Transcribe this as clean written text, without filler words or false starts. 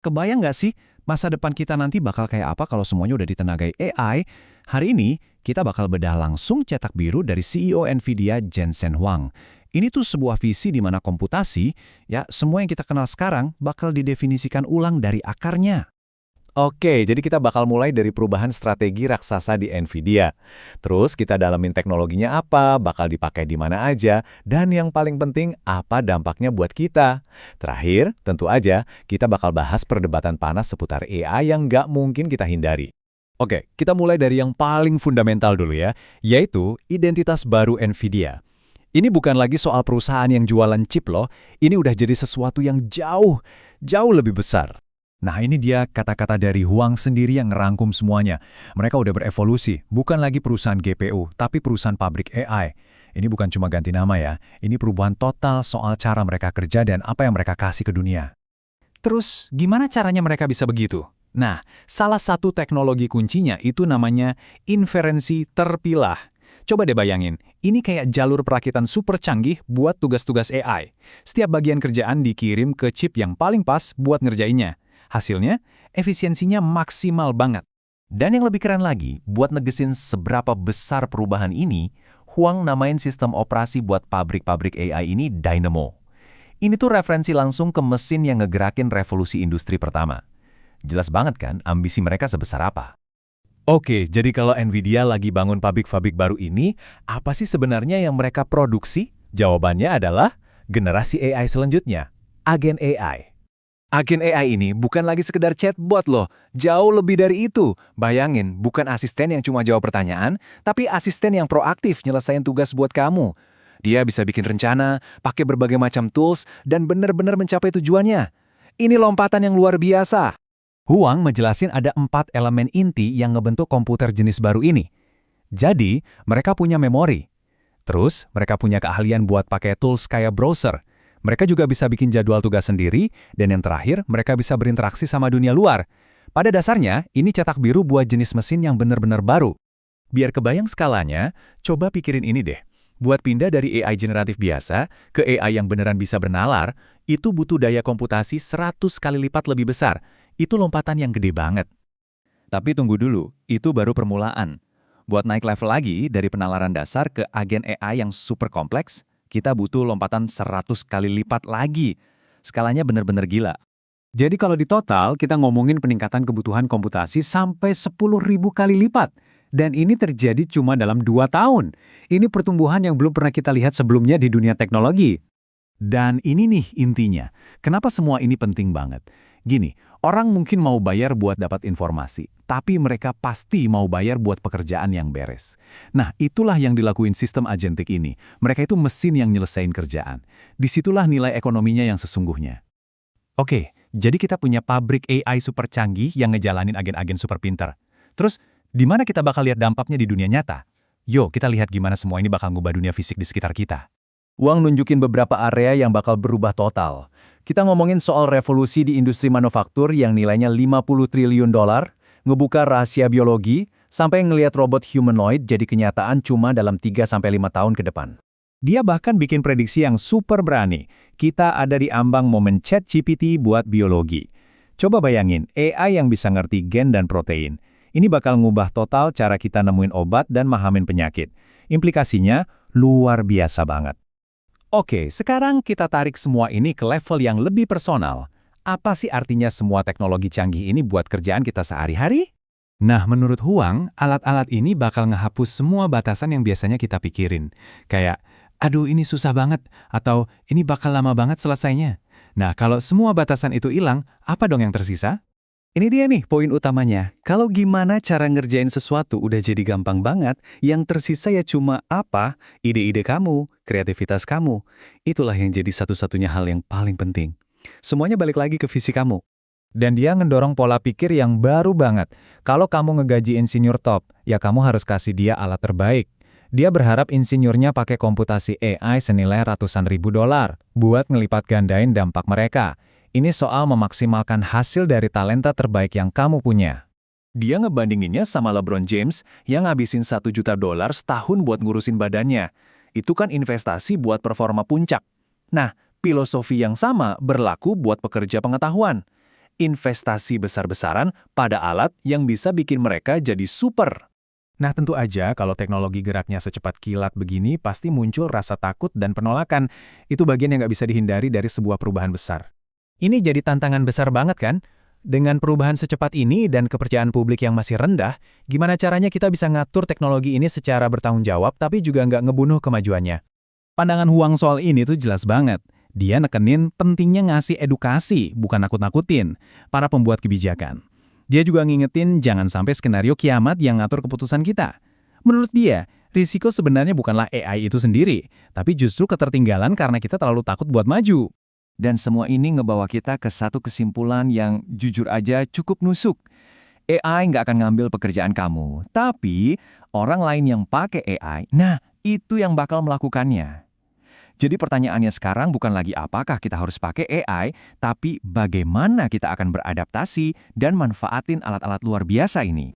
Kebayang nggak sih masa depan kita nanti bakal kayak apa kalau semuanya udah ditenagai AI? Hari ini kita bakal bedah langsung cetak biru dari CEO Nvidia Jensen Huang. Ini tuh sebuah visi di mana komputasi, ya semua yang kita kenal sekarang bakal didefinisikan ulang dari akarnya. Oke, jadi kita bakal mulai dari perubahan strategi raksasa di Nvidia. Terus kita dalamin teknologinya apa, bakal dipakai di mana aja, dan yang paling penting, apa dampaknya buat kita. Terakhir, tentu aja, kita bakal bahas perdebatan panas seputar AI yang nggak mungkin kita hindari. Oke, kita mulai dari yang paling fundamental dulu ya, yaitu identitas baru Nvidia. Ini bukan lagi soal perusahaan yang jualan chip loh, ini udah jadi sesuatu yang jauh lebih besar. Nah ini dia kata-kata dari Huang sendiri yang ngerangkum semuanya. Mereka udah berevolusi, bukan lagi perusahaan GPU, tapi perusahaan pabrik AI. Ini bukan cuma ganti nama ya, ini perubahan total soal cara mereka kerja dan apa yang mereka kasih ke dunia. Terus, gimana caranya mereka bisa begitu? Nah, salah satu teknologi kuncinya itu namanya inferensi terpilah. Coba deh bayangin, ini kayak jalur perakitan super canggih buat tugas-tugas AI. Setiap bagian kerjaan dikirim ke chip yang paling pas buat ngerjainnya. Hasilnya, efisiensinya maksimal banget. Dan yang lebih keren lagi, buat negesin seberapa besar perubahan ini, Huang namain sistem operasi buat pabrik-pabrik AI ini Dynamo. Ini tuh referensi langsung ke mesin yang ngegerakin revolusi industri pertama. Jelas banget kan ambisi mereka sebesar apa? Oke, jadi kalau Nvidia lagi bangun pabrik-pabrik baru ini, apa sih sebenarnya yang mereka produksi? Jawabannya adalah generasi AI selanjutnya, agen AI. Agen AI ini bukan lagi sekedar chatbot loh, jauh lebih dari itu. Bayangin, bukan asisten yang cuma jawab pertanyaan, tapi asisten yang proaktif nyelesain tugas buat kamu. Dia bisa bikin rencana, pakai berbagai macam tools, dan benar-benar mencapai tujuannya. Ini lompatan yang luar biasa. Huang menjelasin ada 4 elemen inti yang ngebentuk komputer jenis baru ini. Jadi, mereka punya memori. Terus, mereka punya keahlian buat pakai tools kayak browser. Mereka juga bisa bikin jadwal tugas sendiri, dan yang terakhir, mereka bisa berinteraksi sama dunia luar. Pada dasarnya, ini cetak biru buat jenis mesin yang benar-benar baru. Biar kebayang skalanya, coba pikirin ini deh. Buat pindah dari AI generatif biasa ke AI yang beneran bisa bernalar, itu butuh daya komputasi 100 kali lipat lebih besar. Itu lompatan yang gede banget. Tapi tunggu dulu, itu baru permulaan. Buat naik level lagi dari penalaran dasar ke agen AI yang super kompleks, kita butuh lompatan 100 kali lipat lagi. Skalanya benar-benar gila. Jadi kalau di total, kita ngomongin peningkatan kebutuhan komputasi sampai 10.000 kali lipat. Dan ini terjadi cuma dalam 2 tahun. Ini pertumbuhan yang belum pernah kita lihat sebelumnya di dunia teknologi. Dan ini nih intinya, kenapa semua ini penting banget. Gini, orang mungkin mau bayar buat dapat informasi, tapi mereka pasti mau bayar buat pekerjaan yang beres. Nah, itulah yang dilakuin sistem agentik ini. Mereka itu mesin yang nyelesain kerjaan. Disitulah nilai ekonominya yang sesungguhnya. Oke, jadi kita punya pabrik AI super canggih yang ngejalanin agen-agen super pinter. Terus, di mana kita bakal lihat dampaknya di dunia nyata? Yuk, kita lihat gimana semua ini bakal ngubah dunia fisik di sekitar kita. Huang nunjukin beberapa area yang bakal berubah total. Kita ngomongin soal revolusi di industri manufaktur yang nilainya 50 triliun dolar, ngebuka rahasia biologi, sampai ngelihat robot humanoid jadi kenyataan cuma dalam 3-5 tahun ke depan. Dia bahkan bikin prediksi yang super berani. Kita ada di ambang momen ChatGPT buat biologi. Coba bayangin, AI yang bisa ngerti gen dan protein. Ini bakal ngubah total cara kita nemuin obat dan mahamin penyakit. Implikasinya luar biasa banget. Oke, sekarang kita tarik semua ini ke level yang lebih personal. Apa sih artinya semua teknologi canggih ini buat kerjaan kita sehari-hari? Nah, menurut Huang, alat-alat ini bakal ngehapus semua batasan yang biasanya kita pikirin. Kayak, aduh ini susah banget, atau ini bakal lama banget selesainya. Nah, kalau semua batasan itu hilang, apa dong yang tersisa? Ini dia nih poin utamanya. Kalau gimana cara ngerjain sesuatu udah jadi gampang banget, yang tersisa ya cuma apa, ide-ide kamu, kreativitas kamu. Itulah yang jadi satu-satunya hal yang paling penting. Semuanya balik lagi ke visi kamu. Dan dia ngedorong pola pikir yang baru banget. Kalau kamu ngegaji insinyur top, ya kamu harus kasih dia alat terbaik. Dia berharap insinyurnya pakai komputasi AI senilai ratusan ribu dolar buat ngelipat gandain dampak mereka. Ini soal memaksimalkan hasil dari talenta terbaik yang kamu punya. Dia ngebandinginnya sama LeBron James yang ngabisin 1 juta dolar setahun buat ngurusin badannya. Itu kan investasi buat performa puncak. Nah, filosofi yang sama berlaku buat pekerja pengetahuan. investasi besar-besaran pada alat yang bisa bikin mereka jadi super. Nah, tentu aja kalau teknologi geraknya secepat kilat begini, pasti muncul rasa takut dan penolakan. Itu bagian yang nggak bisa dihindari dari sebuah perubahan besar. Ini jadi tantangan besar banget kan? Dengan perubahan secepat ini dan kepercayaan publik yang masih rendah, gimana caranya kita bisa ngatur teknologi ini secara bertanggung jawab tapi juga nggak ngebunuh kemajuannya? Pandangan Huang soal ini tuh jelas banget. Dia nekenin pentingnya ngasih edukasi, bukan nakut-nakutin, para pembuat kebijakan. Dia juga ngingetin jangan sampai skenario kiamat yang ngatur keputusan kita. Menurut dia, risiko sebenarnya bukanlah AI itu sendiri, tapi justru ketertinggalan karena kita terlalu takut buat maju. Dan semua ini ngebawa kita ke satu kesimpulan yang jujur aja cukup nusuk. AI nggak akan ngambil pekerjaan kamu, tapi orang lain yang pakai AI, nah itu yang bakal melakukannya. Jadi pertanyaannya sekarang bukan lagi apakah kita harus pakai AI, tapi bagaimana kita akan beradaptasi dan manfaatin alat-alat luar biasa ini.